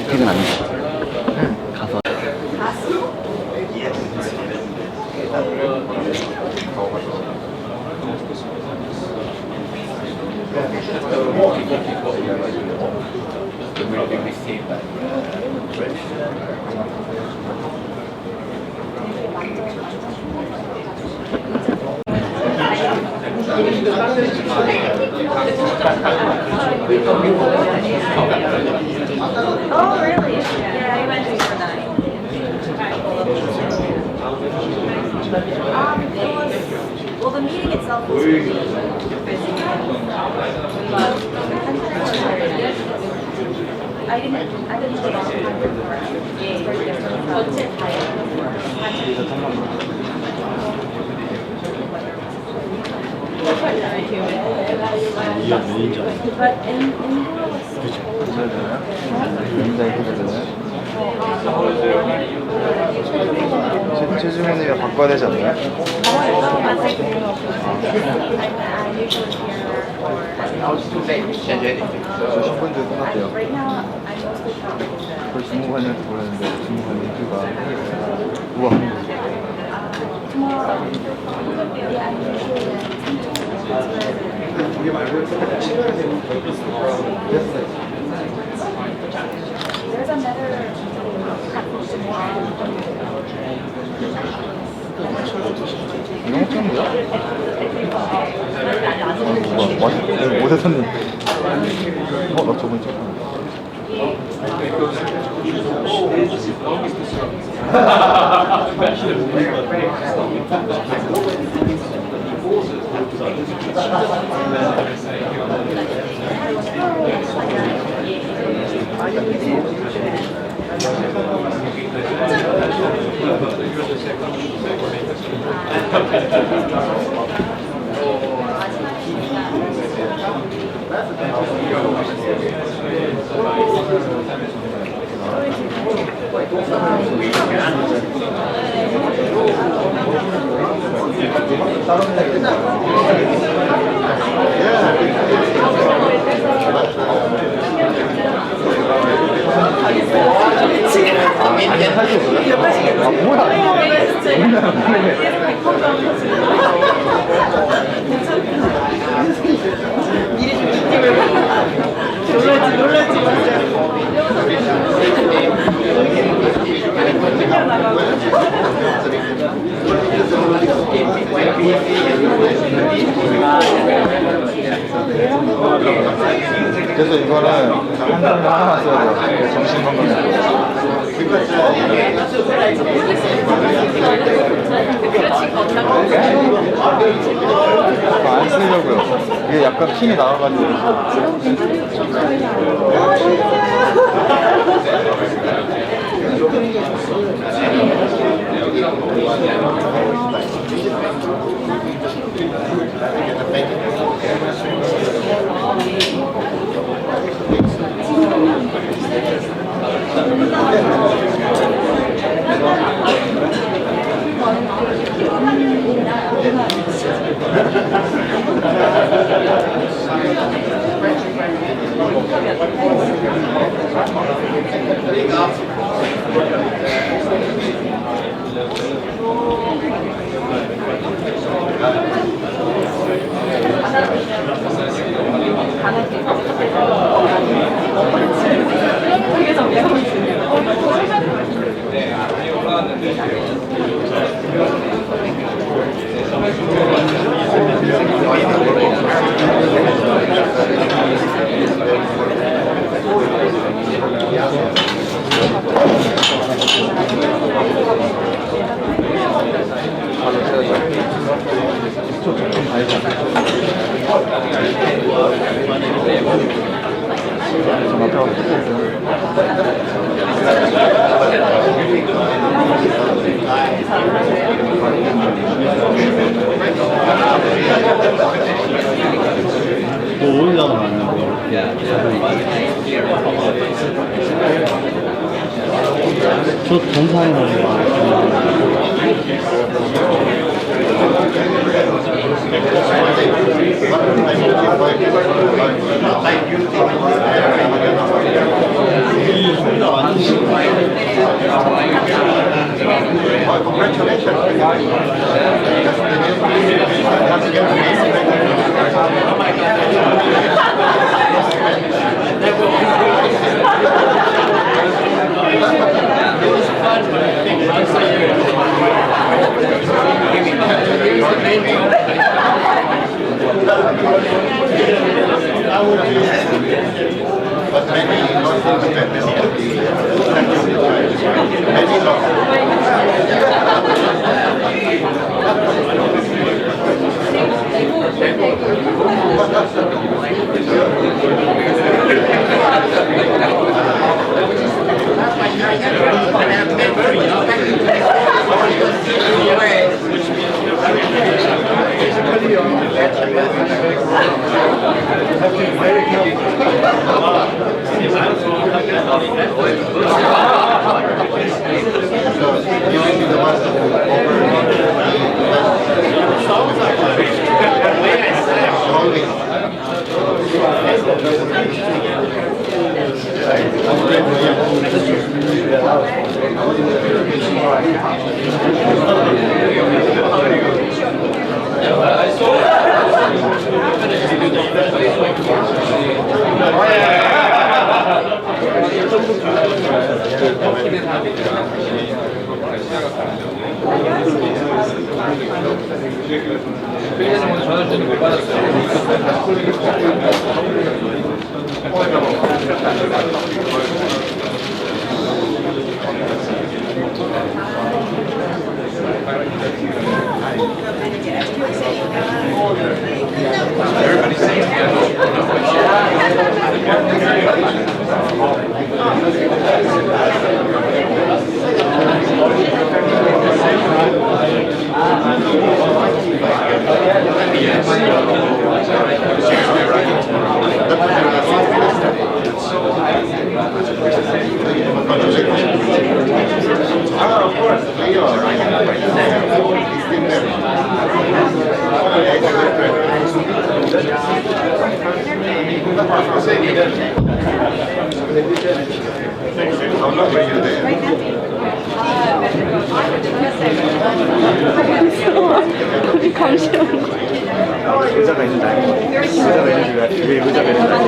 퇴근 아니지? 가서 Oh, really? Yeah, I went to for that. It was, well, the meeting itself was really busy. But I didn't know about time before. It's very different from But in 굉장히 해주잖아요. 최주머니가 바꿔야 되지 않나요? 저 10분 뒤에 끝났대요. 벌써 주무관이한테 보냈는데 주무관 인기가 우와. There's another 이거 먹자는데요? 뭐야? 뭐 대사님? 나 저번에 그래서 이거는 한 잔을 하나만 써야 돼요. 정신 건강에. 안 쓰려고요. 이게 약간 핀이 나와가지고. 뭐 올라가 만난 거. 저 전사해가지고. Thank you. But maybe not independent of the maybe not. 의자가 있는 줄 알고 의자가 있는 줄 알고 왜 의자가 있는 줄 알고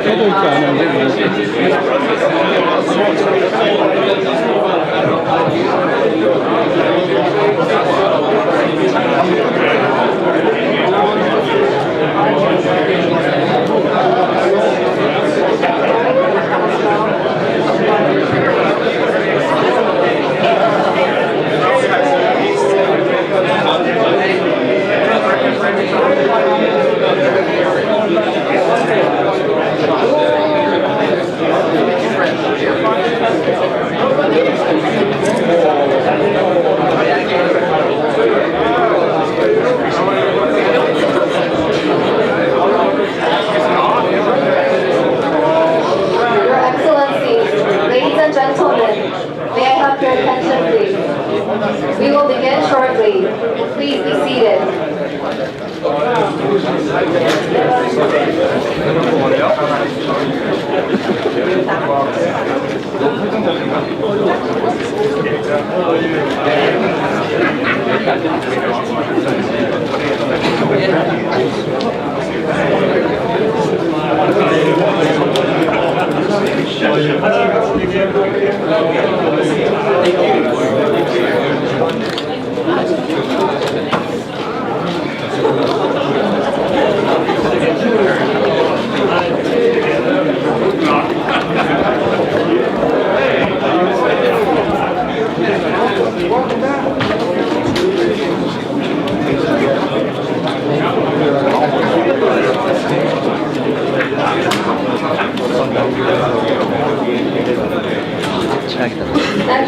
켜져 있지 않은데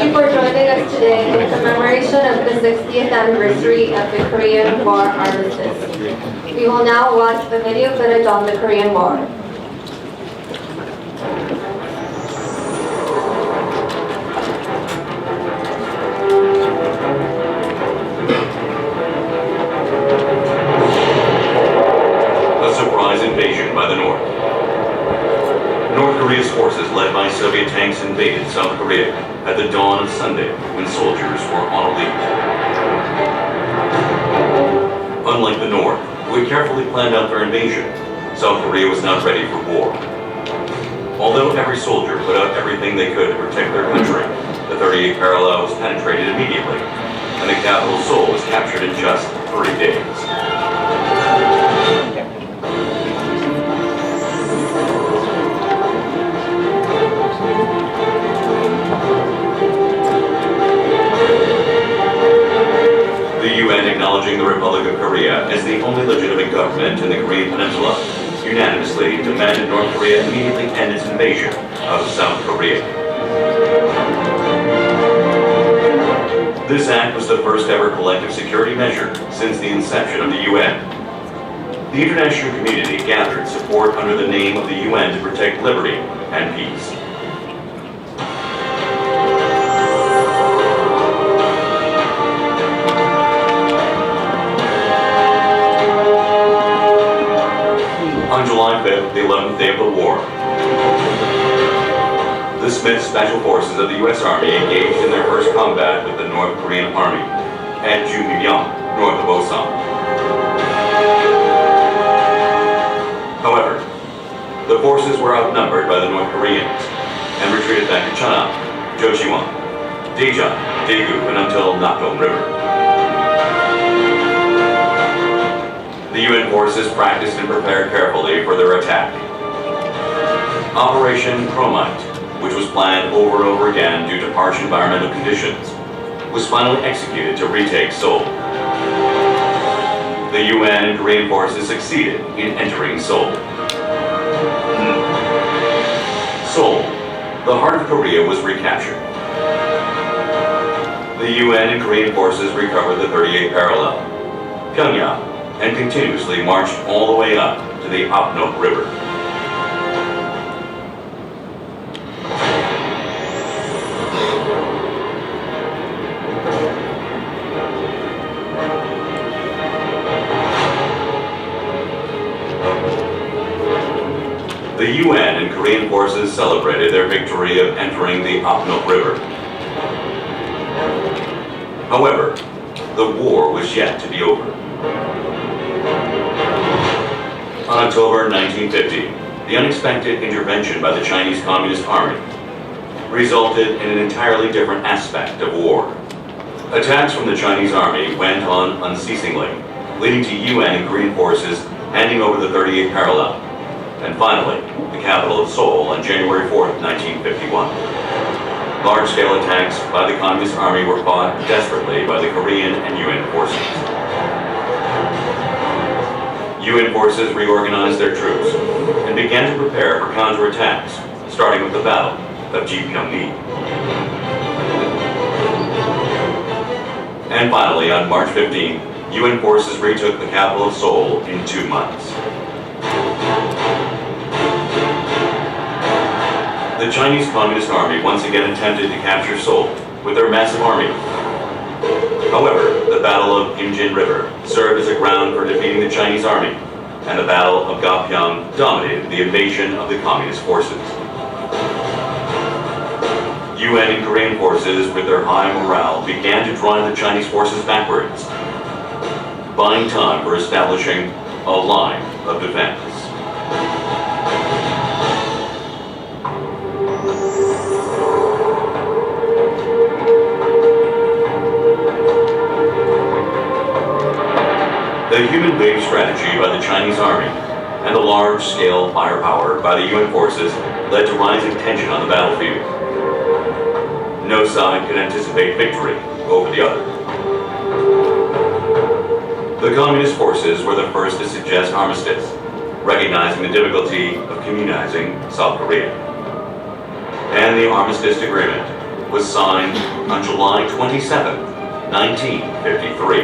you for joining us today in commemoration of the 60th anniversary of the Korean War Armistice. We will now watch the video footage on the Korean War. A surprise invasion by the North. North Korea's forces, led by Soviet tanks, invaded South Korea at the dawn of Sunday when soldiers were on a leave. Unlike the North, who had carefully planned out their invasion, South Korea was not ready for war. Although every soldier put out everything they could to protect their country, the 38th parallel was penetrated immediately, and the capital Seoul was captured in just 3 days. The UN, acknowledging the Republic of Korea as the only legitimate government in the Korean Peninsula, unanimously demanded North Korea immediately end its invasion of South Korea. This act was the first ever collective security measure since the inception of the UN. The international community gathered support under the name of the UN to protect liberty and peace. On July 5th, the 11th day of the war, the Smith Special Forces of the U.S. Army engaged in their first combat with the North Korean Army at Junmyeon, north of Osan. However, the forces were outnumbered by the North Koreans and retreated back to Cheonan, Jochiwon, Daejeon, Daegu, and until Nakdong River. The UN forces practiced and prepared carefully for their attack. Operation Chromite, which was planned over and over again due to harsh environmental conditions, was finally executed to retake Seoul. The UN and Korean forces succeeded in entering Seoul. Seoul, the heart of Korea, was recaptured. The UN and Korean forces recovered the 38th parallel, Pyongyang, and continuously marched all the way up to the Apnok River. The UN and Korean forces celebrated their victory of entering the Apnok River. However, the war was yet to be over. On October 1950, the unexpected intervention by the Chinese Communist Army resulted in an entirely different aspect of war. Attacks from the Chinese Army went on unceasingly, leading to UN and Korean forces handing over the 38th parallel, and finally, the capital of Seoul on January 4th, 1951. Large-scale attacks by the Communist Army were fought desperately by the Korean and UN forces. UN forces reorganized their troops and began to prepare for counterattacks, starting with the Battle of Ji-Pyong-ni. And finally, on March 15, UN forces retook the capital of Seoul in 2 months. The Chinese Communist Army once again attempted to capture Seoul with their massive army. However, the Battle of Imjin River served as a ground for defeating the Chinese army, and the Battle of Gapyeong dominated the invasion of the Communist forces. UN and Korean forces, with their high morale, began to drive the Chinese forces backwards, buying time for establishing a line of defense. The human wave strategy by the Chinese army and the large-scale firepower by the UN forces led to rising tension on the battlefield. No side could anticipate victory over the other. The Communist forces were the first to suggest armistice, recognizing the difficulty of communizing South Korea. And the armistice agreement was signed on July 27, 1953.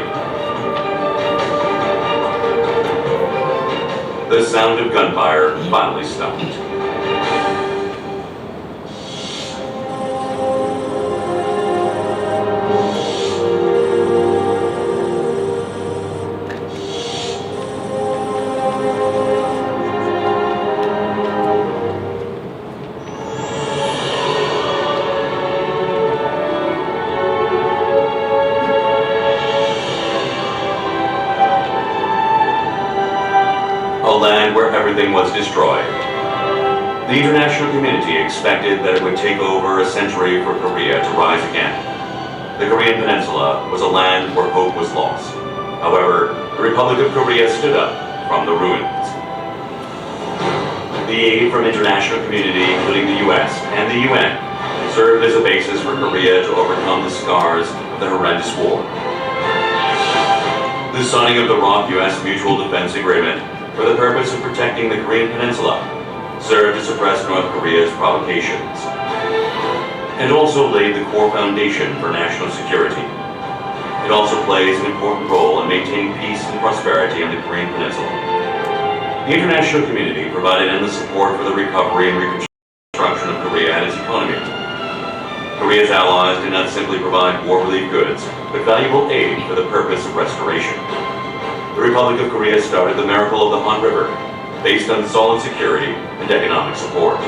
The sound of gunfire finally stopped. A land where everything was destroyed. The international community expected that it would take over a century for Korea to rise again. The Korean Peninsula was a land where hope was lost. However, the Republic of Korea stood up from the ruins. The aid from international community, including the US and the UN, served as a basis for Korea to overcome the scars of the horrendous war. The signing of the ROK-US Mutual Defense Agreement for the purpose of protecting the Korean Peninsula served to suppress North Korea's provocations, and also laid the core foundation for national security. It also plays an important role in maintaining peace and prosperity on the Korean Peninsula. The international community provided endless support for the recovery and reconstruction of Korea and its economy. Korea's allies did not simply provide war relief goods, but valuable aid for the purpose of restoration. The Republic of Korea started the miracle of the Han River, based on solid security and economic support.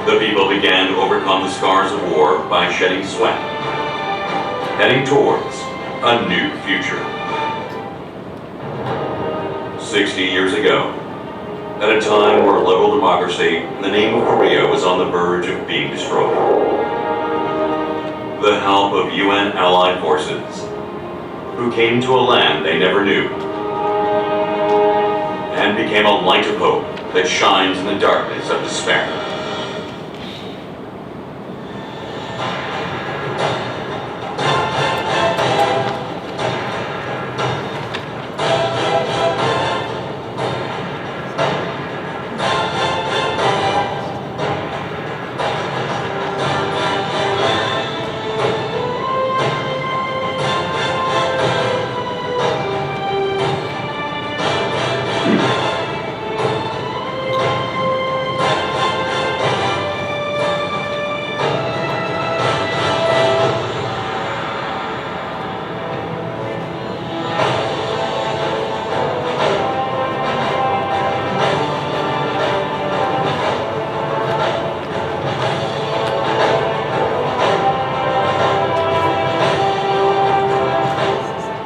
The people began to overcome the scars of war by shedding sweat, heading towards a new future. 60 years ago, at a time where liberal democracy in the name of Korea was on the verge of being destroyed, the help of UN allied forces, who came to a land they never knew, and became a light of hope that shines in the darkness of despair.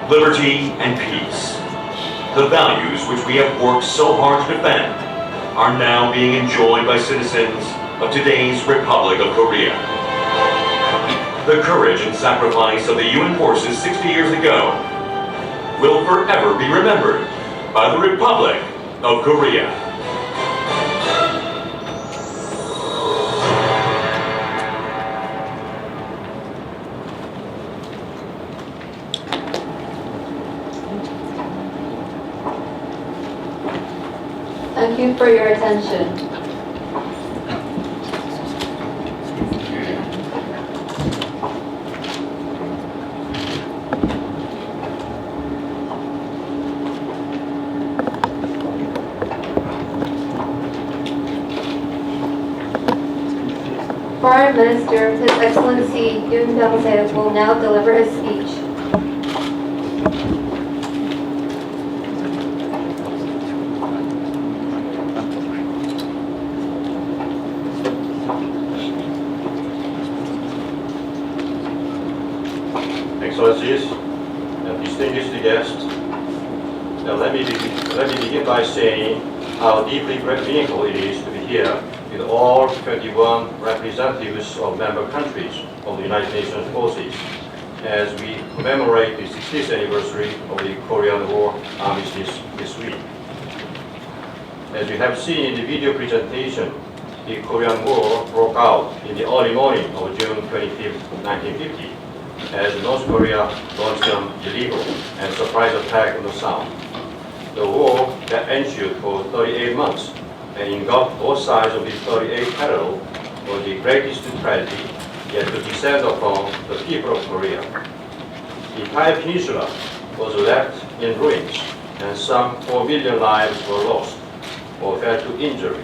Liberty and peace, the values which we have worked so hard to defend, are now being enjoyed by citizens of today's Republic of Korea. The courage and sacrifice of the UN forces 60 years ago will forever be remembered by the Republic of Korea. Thank you for your attention. Foreign Minister, His Excellency Yoon Byung-se will now deliver his speech. Excellencies, and distinguished guests, let me begin by saying how deeply meaningful it is to be here with all 21 representatives of member countries of the United Nations forces as we commemorate the 60th anniversary of the Korean War armistice this week. As you have seen in the video presentation, the Korean War broke out in the early morning of June 25, 1950, as North Korea launched an illegal and surprise attack on the South. The war that ensued for 38 months and engulfed both sides of the 38th parallel was the greatest tragedy yet to descend upon the people of Korea. The entire peninsula was left in ruins, and some 4 million lives were lost or fell to injury.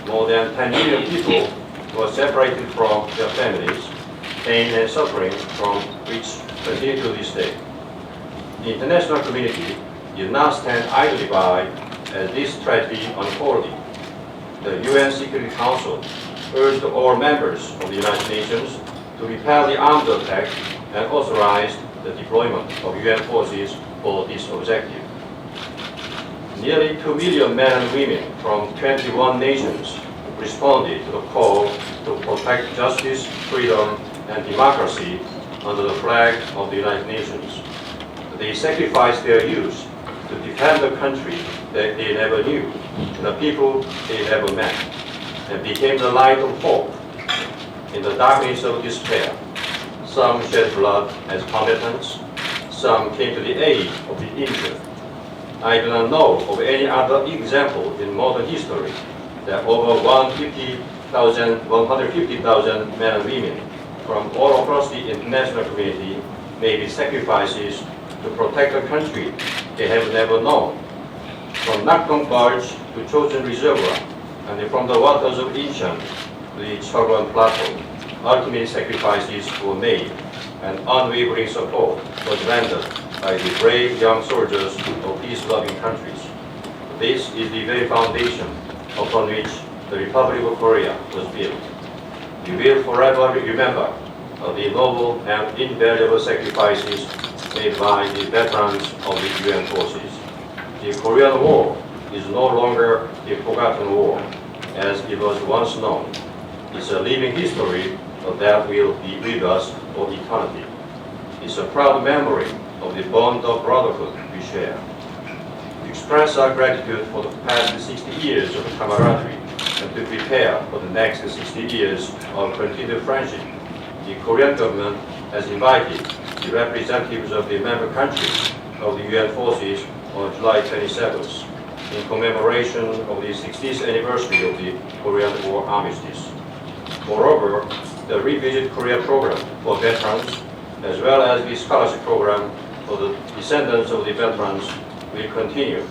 More than 10 million people were separated from their families, pain and suffering from which continue to this day. The international community did not stand idly by as this tragedy unfolded. The UN Security Council urged all members of the United Nations to repel the armed attack and authorized the deployment of UN forces for this objective. Nearly 2 million men and women from 21 nations responded to the call to protect justice, freedom, and democracy under the flag of the United Nations. They sacrificed their youth to defend the country that they never knew, and the people they never met, and became the light of hope in the darkness of despair. Some shed blood as combatants, some came to the aid of the injured. I do not know of any other example in modern history that over 150,000 men and women from all across the international community made sacrifices to protect a country they have never known. From Nakdong Gorge to Chosun Reservoir, and from the waters of Incheon to the Cheolwon Plateau, ultimate sacrifices were made, and unwavering support was rendered by the brave young soldiers of peace-loving countries. This is the very foundation upon which the Republic of Korea was built. We will forever remember the noble and invaluable sacrifices made by the veterans of the UN forces. The Korean War is no longer a forgotten war, as it was once known. It's a living history that will be with us for eternity. It's a proud memory of the bond of brotherhood we share. To express our gratitude for the past 60 years of camaraderie and to prepare for the next 60 years of continued friendship, the Korean government has invited the representatives of the member countries of the UN forces on July 27th in commemoration of the 60th anniversary of the Korean War armistice. Moreover, the Revisit Korea program for veterans, as well as the scholarship program for the descendants of the veterans, will continue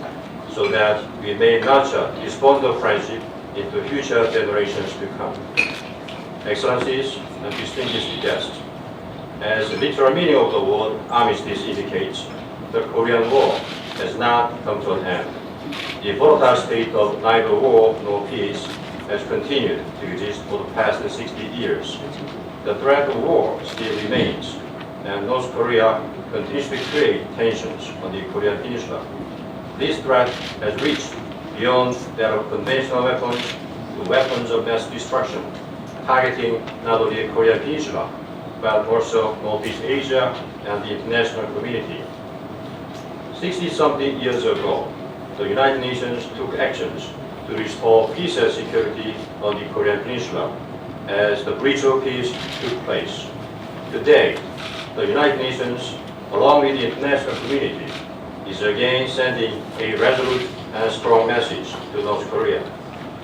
so that we may nurture this bond of friendship into future generations to come. Excellencies and distinguished guests, as the literal meaning of the word armistice indicates, the Korean War has not come to an end. The volatile state of neither war nor peace has continued to exist for the past 60 years. The threat of war still remains, and North Korea continues to create tensions on the Korean Peninsula. This threat has reached beyond that of conventional weapons to weapons of mass destruction, targeting not only the Korean Peninsula, but also Northeast Asia and the international community. 60-something years ago, the United Nations took actions to restore peace and security on the Korean Peninsula as the breach of peace took place. Today, the United Nations, along with the international community, is again sending a resolute and strong message to North Korea,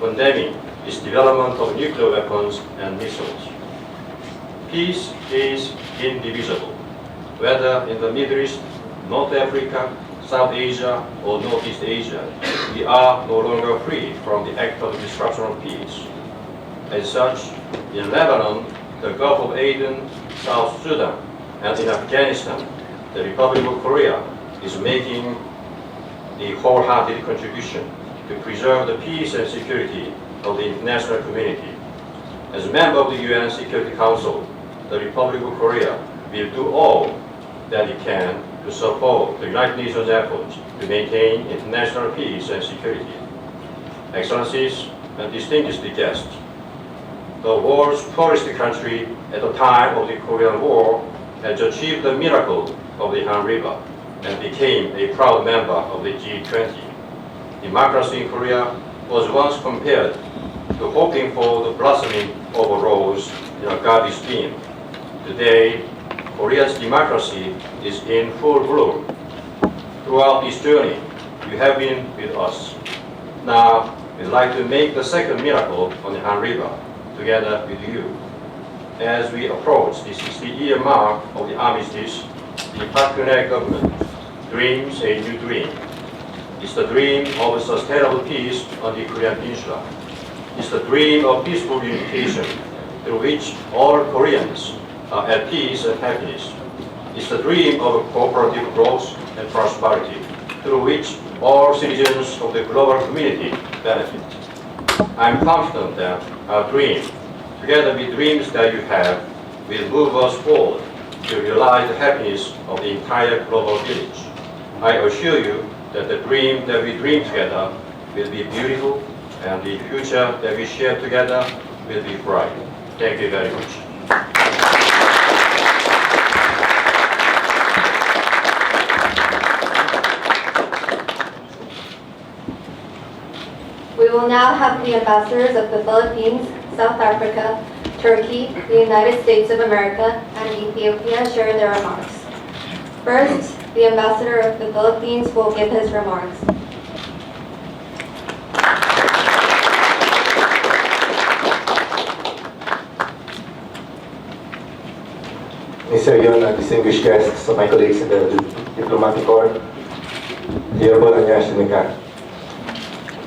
condemning its development of nuclear weapons and missiles. Peace is indivisible, whether in the Middle East, North Africa, South Asia, or Northeast Asia. We are no longer free from the act of destruction of peace. As such, in Lebanon, the Gulf of Aden, South Sudan, and in Afghanistan, the Republic of Korea is making a wholehearted contribution to preserve the peace and security of the international community. As a member of the UN Security Council, the Republic of Korea will do all that it can to support the United Nations efforts to maintain international peace and security. Excellencies and distinguished guests, the world's poorest country at the time of the Korean War has achieved the miracle of the Han River and became a proud member of the G20. Democracy in Korea was once compared to hoping for the blossoming of a rose in a garbage bin. Today, Korea's democracy is in full bloom. Throughout this journey, you have been with us. Now, we'd like to make the second miracle on the Han River together with you. as we approach the 60-year mark of the armistice, the Park Geun-hye government dreams a new dream. It's the dream of sustainable peace on the Korean Peninsula. It's the dream of peaceful unification through which all Koreans are at peace and happiness. It's the dream of cooperative growth and prosperity through which all citizens of the global community benefit. I'm confident that our dream, together with dreams that you have, will move us forward to realize the happiness of the entire global village. I assure you that the dream that we dream together will be beautiful and the future that we share together will be bright. Thank you very much. We will now have the ambassadors of the Philippines, South Africa, Turkey, the United States of America, and Ethiopia share their remarks. First, the ambassador of the Philippines will give his remarks. Mr. Yun, distinguished guests, my colleagues in the Diplomatic Corps, Honorable Anya Shinika,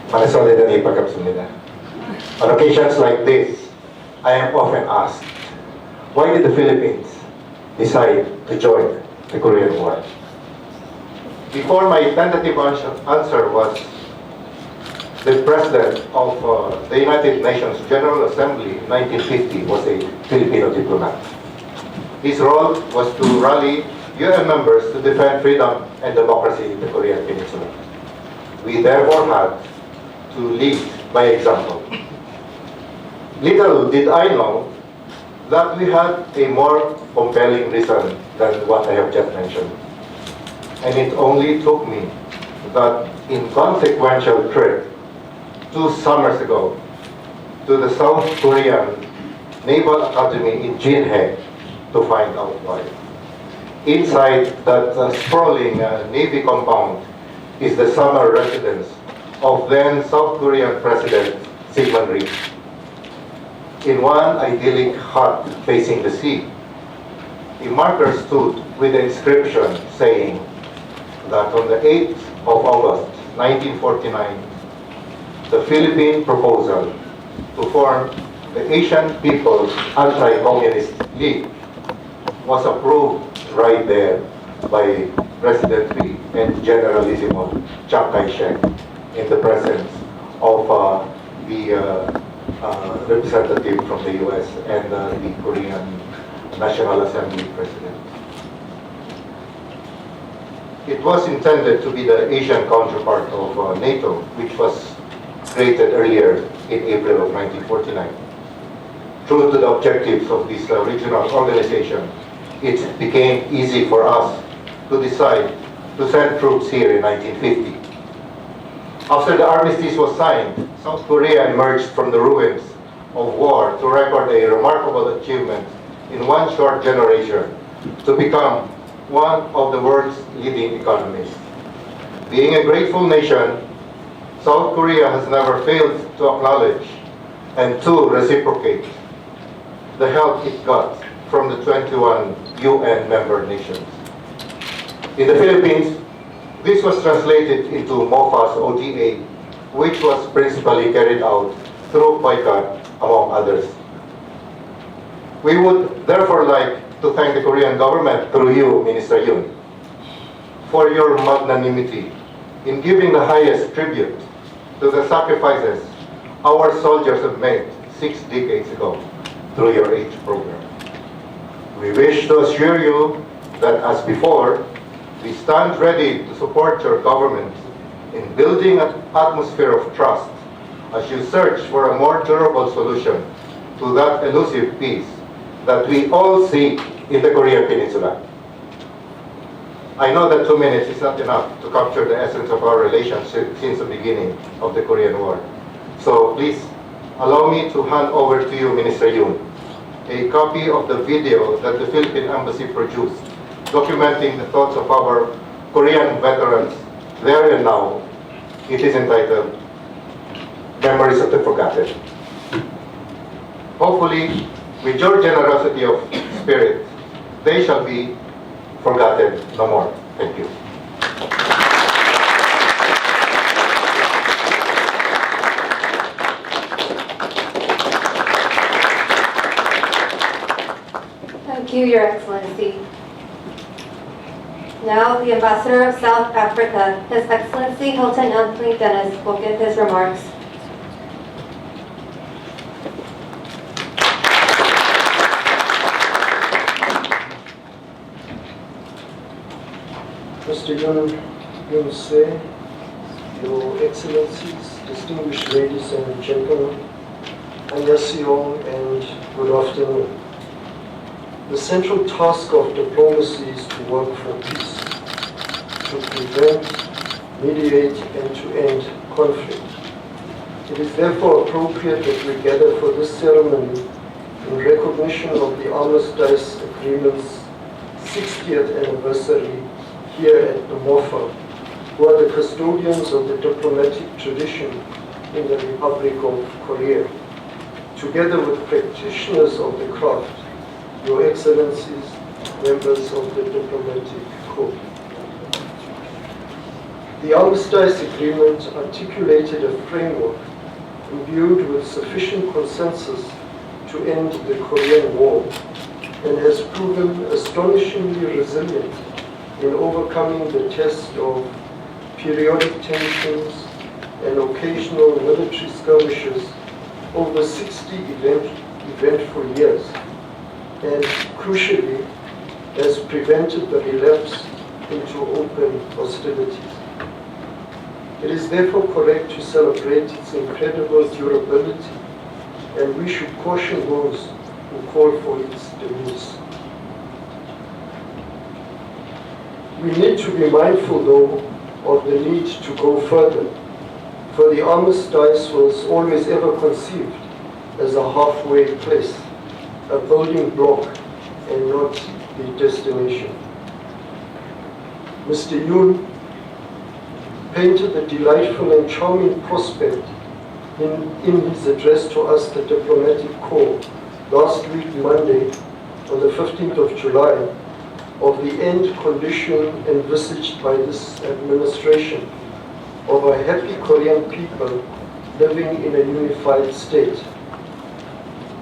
Manasole na ipagkapsunida. On occasions like this, I am often asked, why did the Philippines decide to join the Korean War? Before, my tentative answer was the President of the United Nations General Assembly in 1950 was a Filipino diplomat. His role was to rally UN members to defend freedom and democracy in the Korean Peninsula. We therefore had to lead by example. Little did I know that we had a more compelling reason than what I have just mentioned. And it only took me that inconsequential trip 2 summers ago to the South Korean Naval Academy in Jinhae to find out why. Inside that sprawling Navy compound is the summer residence of then South Korean President Syngman Rhee. In one idyllic hut facing the sea, a marker stood with the inscription saying that on the 8th of August 1949, the Philippine proposal to form the Asian People's Anti-Communist League was approved right there by President Rhee and Generalissimo Chiang Kai-shek in the presence of the representative from the US and the Korean National Assembly President. It was intended to be the Asian counterpart of NATO, which was created earlier in April of 1949. True to the objectives of this regional organization, it became easy for us to decide to send troops here in 1950. After the armistice was signed, South Korea emerged from the ruins of war to record a remarkable achievement in one short generation to become one of the world's leading economies. Being a grateful nation, South Korea has never failed to acknowledge and to reciprocate the help it got from the 21 UN member nations. In the Philippines, this was translated into MOFA's ODA, which was principally carried out through POICA, among others. We would therefore like to thank the Korean government through you, Minister Yun, for your magnanimity in giving the highest tribute to the sacrifices our soldiers have made 6 decades ago through your aid program. We wish to assure you that, as before, we stand ready to support your government in building an atmosphere of trust as you search for a more durable solution to that elusive peace that we all seek in the Korean Peninsula. I know that 2 minutes is not enough to capture the essence of our relationship since the beginning of the Korean War. So please allow me to hand over to you, Minister Yun, a copy of the video that the Philippine Embassy produced documenting the thoughts of our Korean veterans there and now. It is entitled Memories of the Forgotten. Hopefully, With your generosity of spirit, they shall be forgotten no more. Thank you. Thank you, Your Excellency. Now, the Ambassador of South Africa, His Excellency Hilton Anthony Dennis, will give his remarks. Mr. Yun Se, Your Excellencies, distinguished ladies and gentlemen, Annyeonghaseyo and good afternoon. The central task of diplomacy is to work for peace, to prevent, mediate, and to end conflict. It is therefore appropriate that we gather for this ceremony in recognition of the Armistice Agreement's 60th anniversary here at the MOFA, who are the custodians of the diplomatic tradition in the Republic of Korea, together with practitioners of the craft, Your Excellencies, members of the diplomatic corps. The Armistice Agreement articulated a framework imbued with sufficient consensus to end the Korean War and has proven astonishingly resilient in overcoming the test of periodic tensions and occasional military skirmishes over 60 eventful years, and crucially has prevented the relapse into open hostilities. It is therefore correct to celebrate its incredible durability, and we should caution those who call for its demise. We need to be mindful, though, of the need to go further, for the armistice was always ever conceived as a halfway place, a building block, and not the destination. Mr. Yoon painted the delightful and charming prospect in his address to us, the diplomatic corps, last week Monday, on the 15th of July, of the end condition envisaged by this administration of a happy Korean people living in a unified state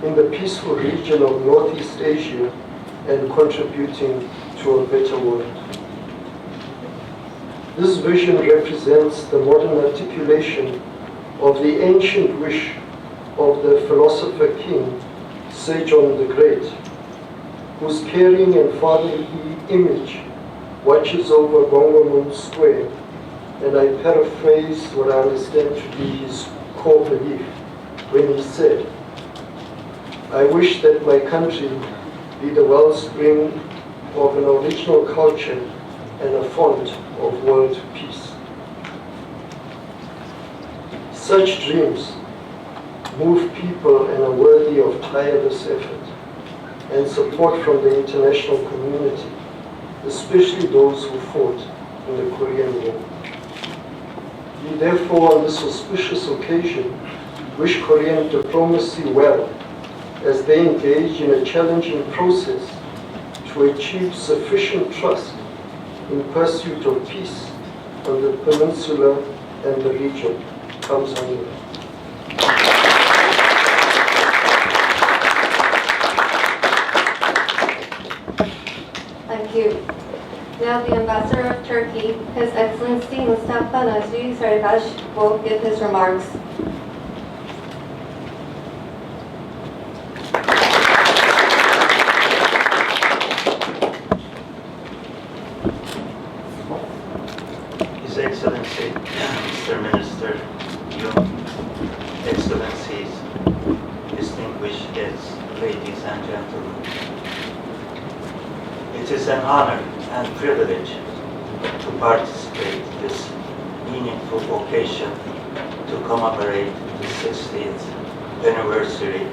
in the peaceful region of Northeast Asia and contributing to a better world. This vision represents the modern articulation of the ancient wish of the philosopher king Sejong the Great, whose caring and fatherly image watches over Gwanghwamun Square, and I paraphrase what I understand to be his core belief when he said, "I wish that my country be the wellspring of an original culture and a font of world peace." Such dreams move people and are worthy of tireless effort and support from the international community, especially those who fought in the Korean War. We therefore, on this auspicious occasion, wish Korean diplomacy well as they engage in a challenging process to achieve sufficient trust in pursuit of peace on the peninsula and the region. Kamsahamnida. Thank you. Now the Ambassador of Turkey, His Excellency Mustafa Naji Sarıbaş, will give his remarks. His Excellency, Mr. Minister, Your Excellencies, distinguished guests, ladies and gentlemen. It is an honor and privilege to participate in this meaningful occasion to commemorate the 60th anniversary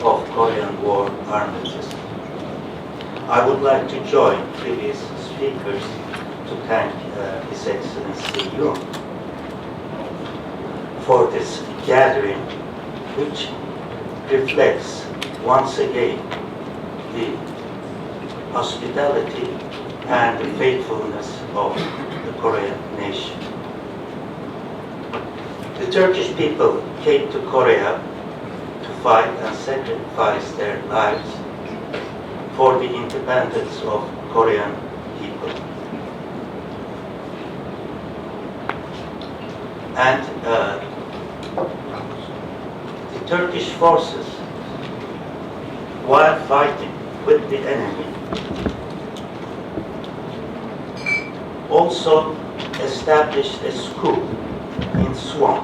of Korean War armistice. I would like to join previous speakers to thank His Excellency Yoon for this gathering, which reflects once again the hospitality and the faithfulness of the Korean nation. The Turkish people came to Korea to fight and sacrifice their lives for the independence of Korean people. And the Turkish forces, while fighting with the enemy, also established a school in Suwon.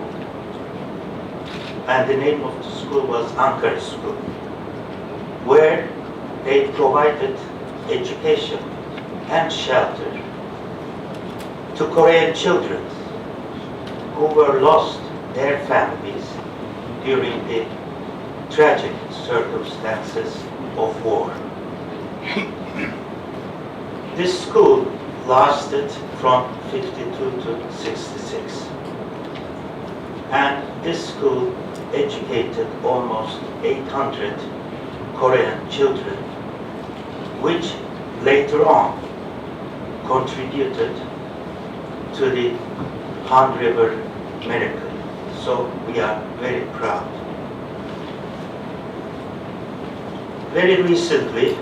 And the name of the school was Ankara School, where they provided education and shelter to Korean children who were lost their families during the tragic circumstances of war. This school lasted from 52 to 66. And this school educated almost 800 Korean children, which later on contributed to the Han River miracle. So we are very proud. Very recently,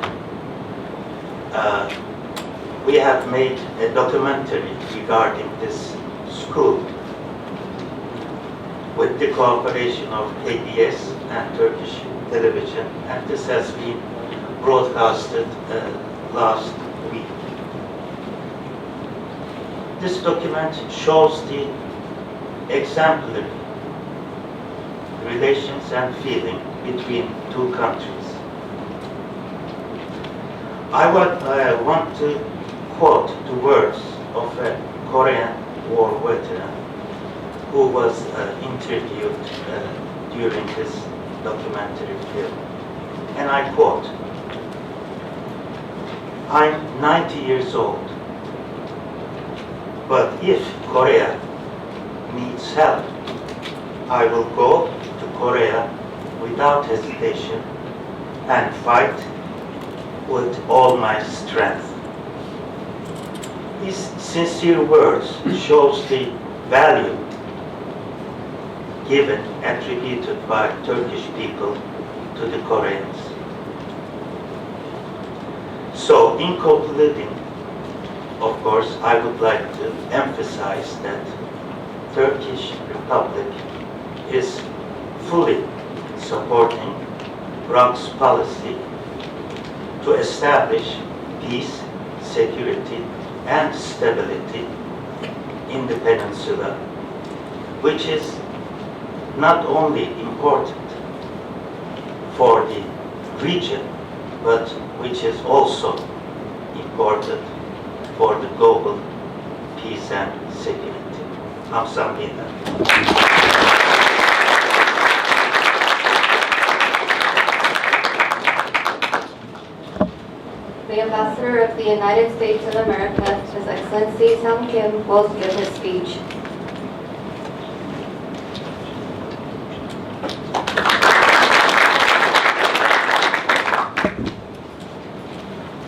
we have made a documentary regarding this school with the cooperation of KBS and Turkish television, and this has been broadcasted last week. This document shows the exemplary relations and feeling between two countries. I want to quote the words of a Korean War veteran who was interviewed during this documentary film. And I quote, "I'm 90 years old, but if Korea needs help, I will go to Korea without hesitation and fight with all my strength." These sincere words shows the value given, attributed by Turkish people to the Koreans. So, in concluding, of course, I would like to emphasize that Turkish Republic is fully supporting ROK's policy to establish peace, security, and stability in the peninsula, which is not only important for the region, but which is also important for the global peace and security. 감사합니다. The Ambassador of the United States of America, His Excellency Sang Kim, will give his speech.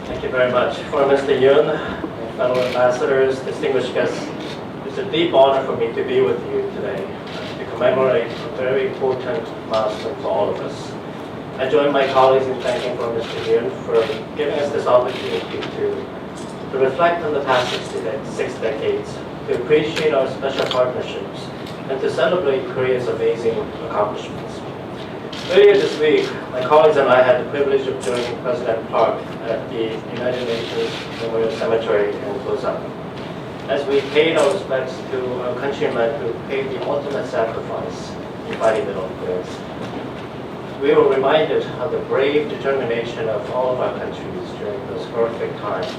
Thank you very much. For Mr. Yoon, my fellow ambassadors, distinguished guests, it's a deep honor for me to be with you today to commemorate a very important milestone for all of us. I join my colleagues in thanking for Mr. Yoon for giving us this opportunity to reflect on the past 6 decades, to appreciate our special partnerships, and to celebrate Korea's amazing accomplishments. Earlier this week, my colleagues and I had the privilege of joining President Park at the United Nations Memorial Cemetery in Busan, as we paid our respects to our countrymen who paid the ultimate sacrifice in fighting the North Koreans. We were reminded of the brave determination of all of our countries during those horrific times.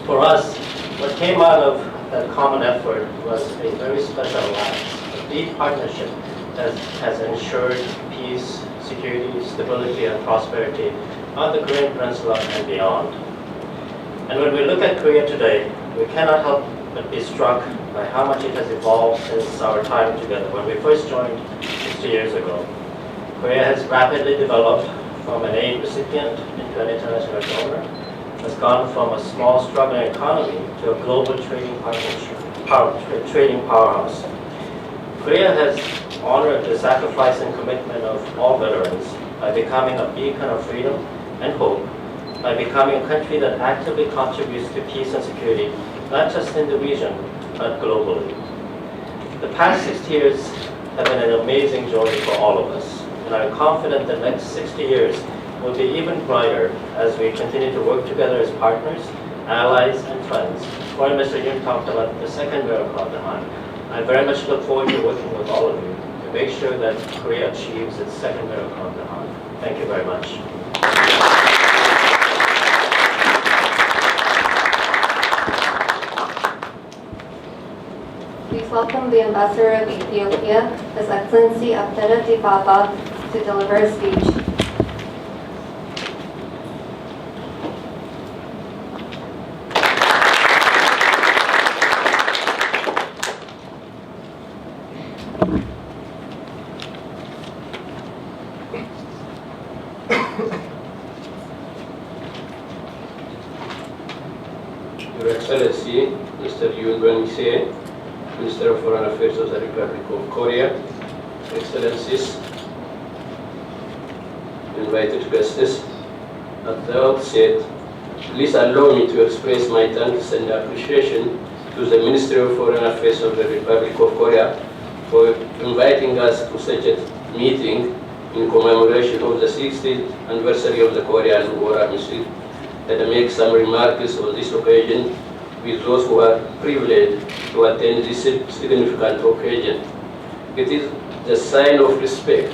For us, what came out of that common effort was a very special alliance, a deep partnership that has ensured peace, security, stability, and prosperity on the Korean Peninsula and beyond. And when we look at Korea today, we cannot help but be struck by how much it has evolved since our time together when we first joined 60 years ago. Korea has rapidly developed from an aid recipient into an international donor, has gone from a small struggling economy to a global trading powerhouse. Korea has honored the sacrifice and commitment of all veterans by becoming a beacon of freedom and hope, by becoming a country that actively contributes to peace and security, not just in the region, but globally. The past 60 years have been an amazing journey for all of us, and I'm confident the next 60 years will be even brighter as we continue to work together as partners, allies, and friends. Foreign Minister Yoon talked about the second miracle of the Han. I very much look forward to working with all of you to make sure that Korea achieves its second miracle of the Han. Thank you very much. Please welcome the Ambassador of Ethiopia, His Excellency Abdullah Dibaba, to deliver a speech. Your Excellency, Mr. Yoon Won-se, Minister of Foreign Affairs of the Republic of Korea, Excellencies, invited guests, at the outset, please allow me to express my thanks and appreciation to the Ministry of Foreign Affairs of the Republic of Korea for inviting us to such a meeting in commemoration of the 60th anniversary of the Korean War armistice, and make some remarks on this occasion with those who are privileged to attend this significant occasion. It is the sign of respect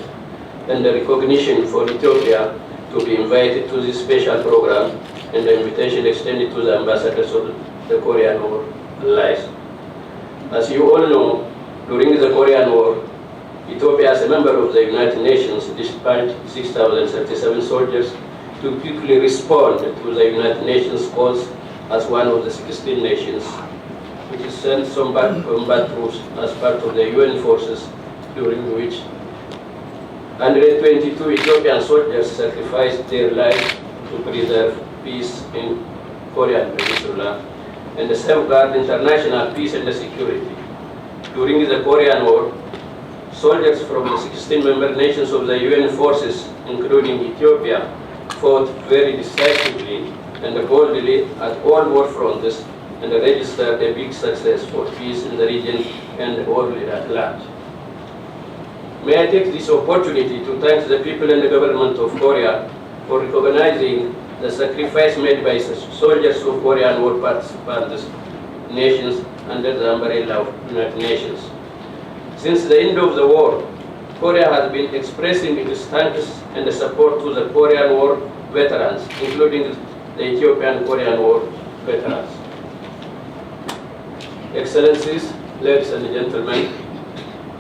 and the recognition for Ethiopia to be invited to this special program, and the invitation extended to the ambassadors of the Korean War allies. As you all know, during the Korean War, Ethiopia, as a member of the United Nations, dispatched 6,037 soldiers to quickly respond to the United Nations calls as one of the 16 nations, which sent some combat troops as part of the UN forces, during which 122 Ethiopian soldiers sacrificed their lives to preserve peace in Korean Peninsula and safeguard international peace and security. During the Korean War, soldiers from the 16 member nations of the UN forces, including Ethiopia, fought very decisively and boldly at all war fronts and registered a big success for peace in the region and the world at large. May I take this opportunity to thank the people and the government of Korea for recognizing the sacrifice made by soldiers of Korean War participant nations under the umbrella of United Nations. Since the end of the war, Korea has been expressing its thanks and support to the Korean War veterans, including the Ethiopian Korean War veterans. Excellencies, ladies and gentlemen,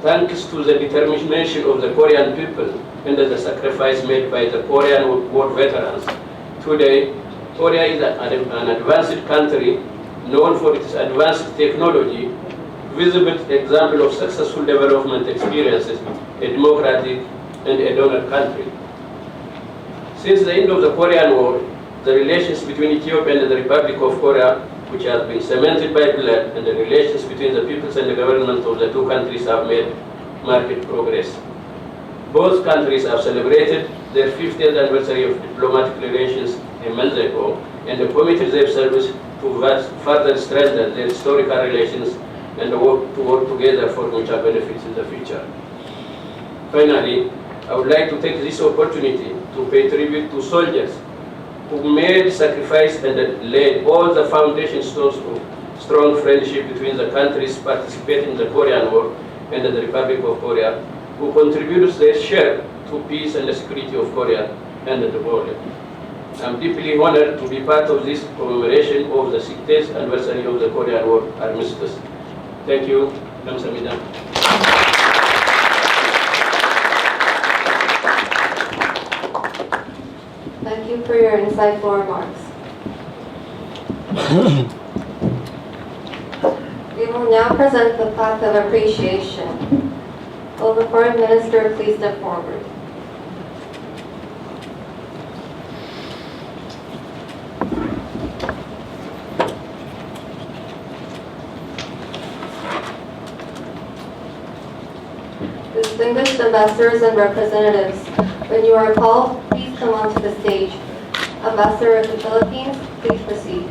thanks to the determination of the Korean people and the sacrifice made by the Korean War veterans, today Korea is an advanced country known for its advanced technology, visible example of successful development experiences, a democratic and a donor country. Since the end of the Korean War, the relations between Ethiopia and the Republic of Korea, which has been cemented by blood, and the relations between the peoples and the government of the two countries have made marked progress. Both countries have celebrated their 50th anniversary of diplomatic relations a month ago and committed themselves to further strengthen their historical relations and to work together for mutual benefits in the future. Finally, I would like to take this opportunity to pay tribute to soldiers who made sacrifice and laid all the foundation stones of strong friendship between the countries participating in the Korean War and the Republic of Korea, who contributed their share to peace and the security of Korea and the world. I'm deeply honored to be part of this commemoration of the 60th anniversary of the Korean War armistice. Thank you. 감사합니다. Thank you for your insightful remarks. We will now present the plaque of appreciation. Will the Foreign Minister please step forward? distinguished ambassadors and representatives, when you are called, please come onto the stage. Ambassador of the Philippines, please proceed.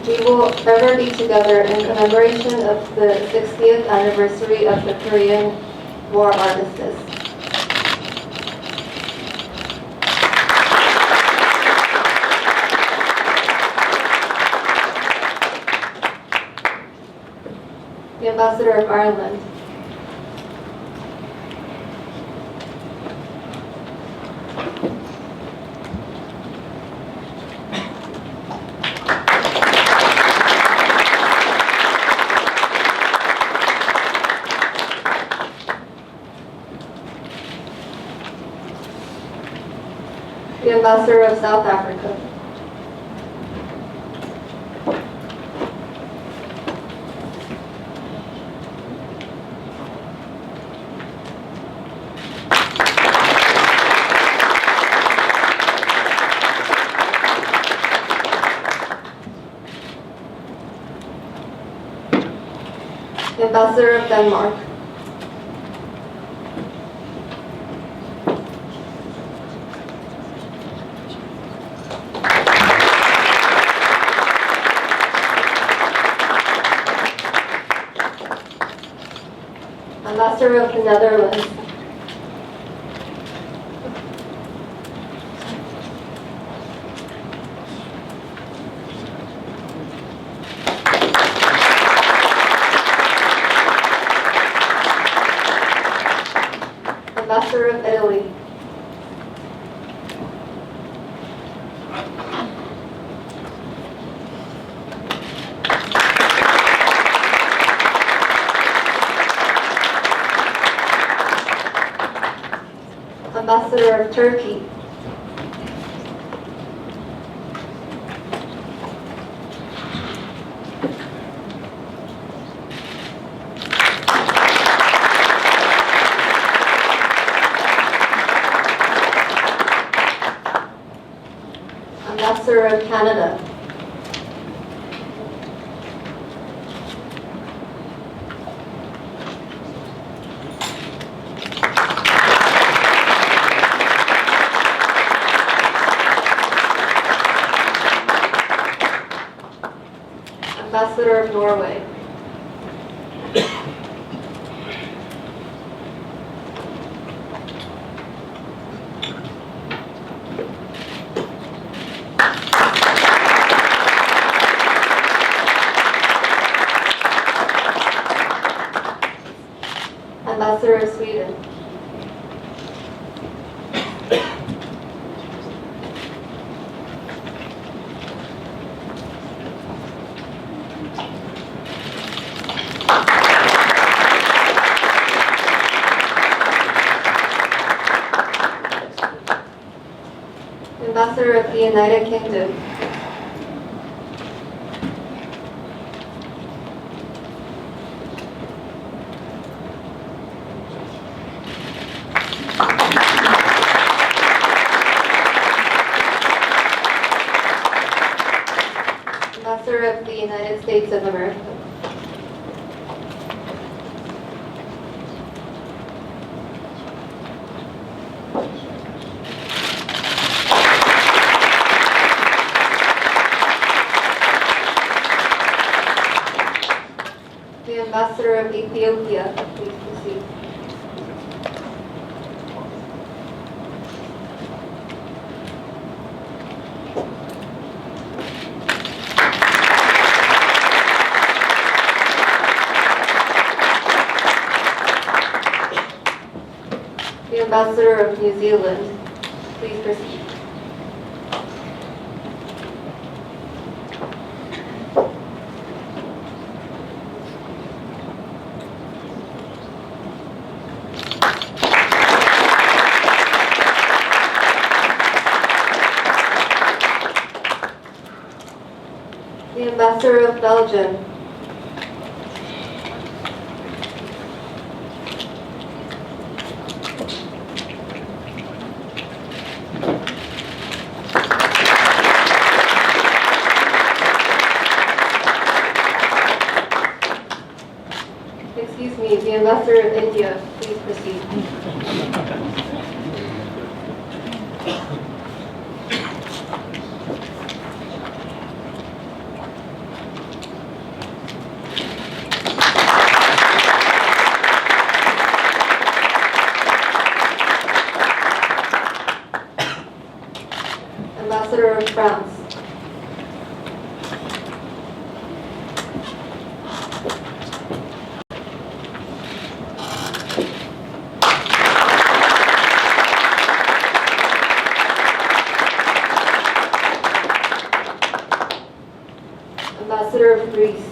We will ever be together in commemoration of the 60th anniversary of the Korean War armistice. The Ambassador of Ireland. The Ambassador of South Africa. The Ambassador of Denmark. Ambassador of the Netherlands. Ambassador of Italy. Ambassador of Turkey. Ambassador of Canada. Ambassador of Norway. Ambassador of Sweden. Ambassador of the United Kingdom. Ambassador of the United States of America. The Ambassador of Ethiopia, please proceed. The Ambassador of New Zealand, please proceed. The Ambassador of Belgium. Ambassador of India, please proceed. Ambassador of France. Ambassador of Greece.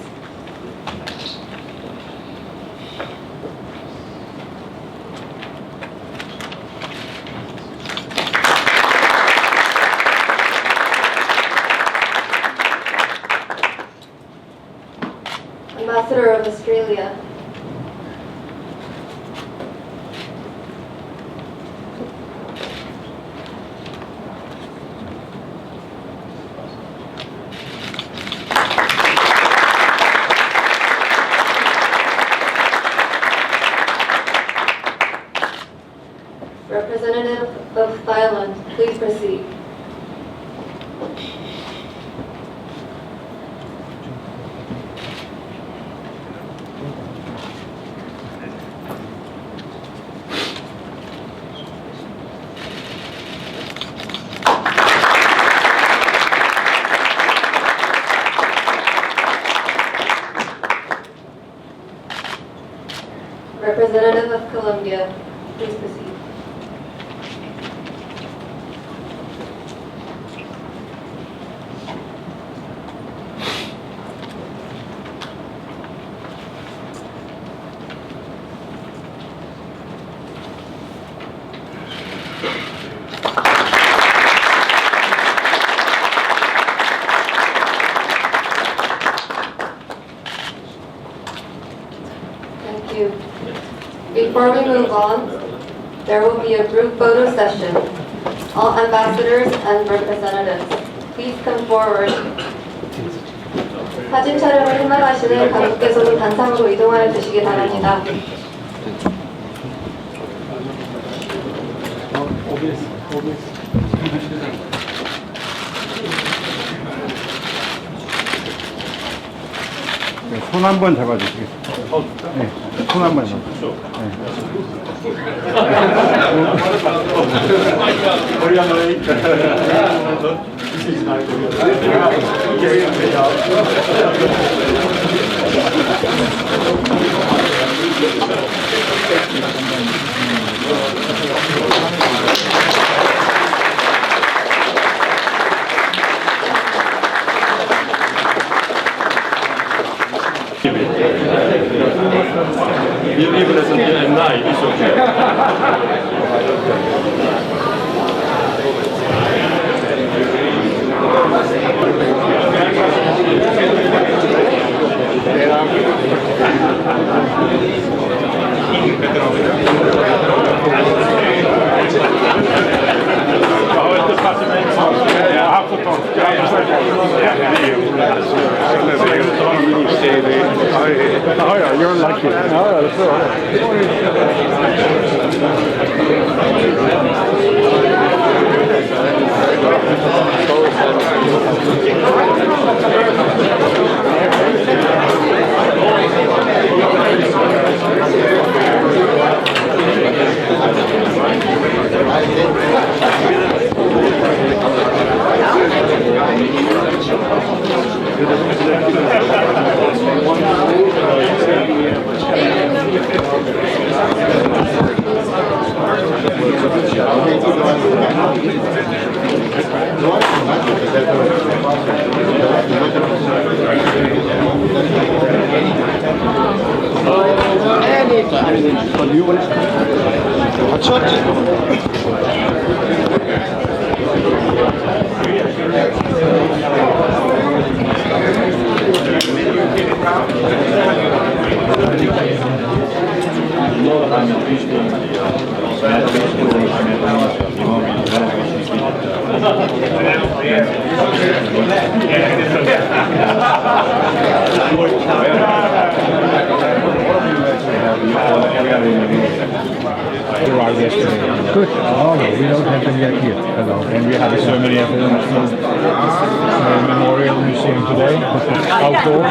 Ambassador of Australia. Representative of Thailand, please proceed. Representative of Colombia, please proceed. Thank you. Before we move on, there will be a group photo session. All ambassadors and representatives, please come forward. 사진 촬영을 생각하시는 감독께서도 단상으로 이동하여 주시기 바랍니다. 손 한 번 잡아주시겠어요? 네, 손 한 번 잡아주세요. Even at night, it's okay. Oh yeah, you're lucky. Oh, that's all arrived yesterday. Good. Oh, no, we don't have them yet here. Hello. And we had a ceremony at the Memorial Museum today. Outdoor.